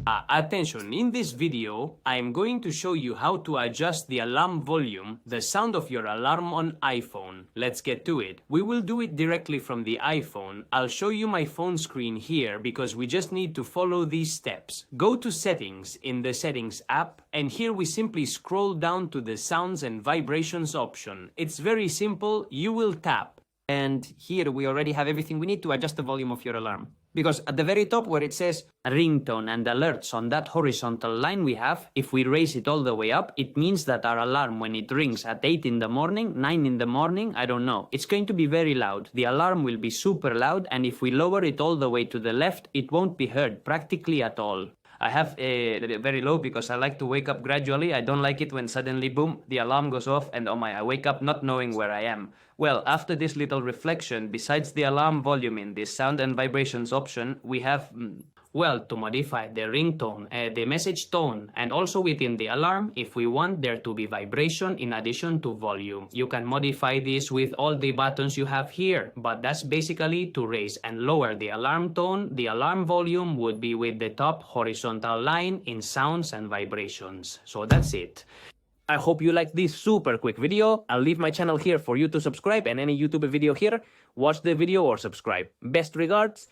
Attention, in this video, I am going to show you how to adjust the alarm volume, the sound of your alarm on iPhone. Let's get to it. We will do it directly from the iPhone. I'll show you my phone screen here because we just need to follow these steps. Go to Settings in the Settings app, and here we simply scroll down to the Sounds and Vibrations option. It's very simple. You will tap. And here we already have everything we need to adjust the volume of your alarm. Because at the very top where it says ringtone and alerts on that horizontal line we have, if we raise it all the way up, it means that our alarm, when it rings at 8 in the morning, 9 in the morning, I don't know, it's going to be very loud. The alarm will be super loud, and if we lower it all the way to the left, it won't be heard practically at all. I have a very low because I like to wake up gradually. I don't like it when suddenly, boom, the alarm goes off and oh my, I wake up not knowing where I am. Well, after this little reflection, besides the alarm volume in this sound and vibrations option, we have, to modify the ringtone, the message tone, and also within the alarm, if we want there to be vibration in addition to volume. You can modify this with all the buttons you have here, but that's basically to raise and lower the alarm tone. The alarm volume would be with the top horizontal line in sounds and vibrations. So that's it. I hope you liked this super quick video. I'll leave my channel here for you to subscribe, and any YouTube video here, watch the video or subscribe. Best regards.